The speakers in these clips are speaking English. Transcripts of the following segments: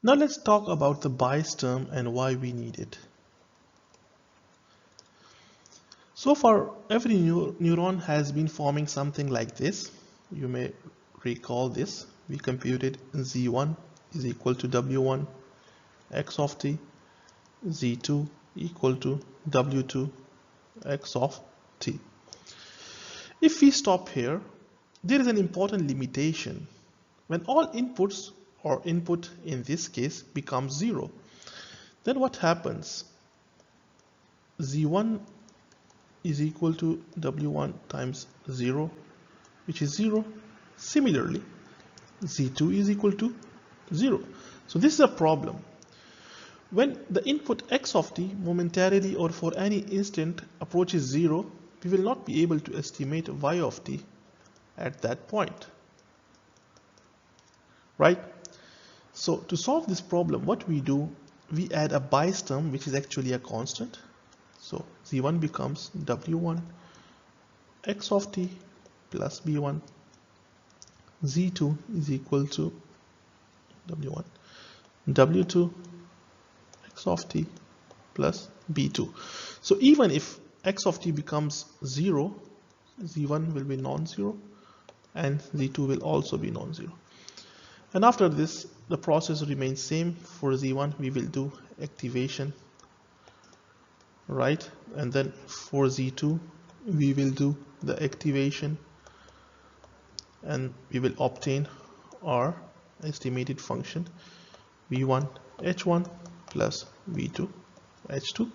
Now let's talk about the bias term and why we need it. So far, every neuron has been forming something like this. You may recall this. We computed Z1 is equal to W1 x of t, Z2 equal to W2 x of t. If we stop here, there is an important limitation. When all inputs or input in this case becomes 0, then what happens? Z1 is equal to W1 times 0, which is 0. Similarly, Z2 is equal to 0. So this is a problem. When the input x of t momentarily or for any instant approaches 0, we will not be able to estimate y of t at that point. Right? So to solve this problem, what we do, we add a bias term which is actually a constant. So Z1 becomes W1 x of t plus B1. Z2 is equal to W1 W2 x of t plus B2. So even if x of t becomes 0, Z1 will be non-zero and Z2 will also be non-zero. And after this, the process remains same. For Z1 we will do activation, right? And then for Z2 we will do the activation and we will obtain our estimated function V1 H1 plus V2 H2,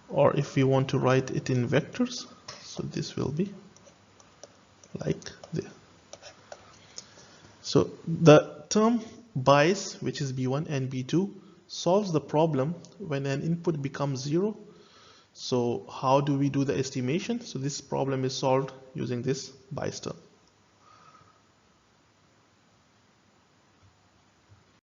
or if we want to write it in vectors, so this will be like this. So the term bias, which is B1 and B2, solves the problem when an input becomes 0. So how do we do the estimation? So this problem is solved using this bias term.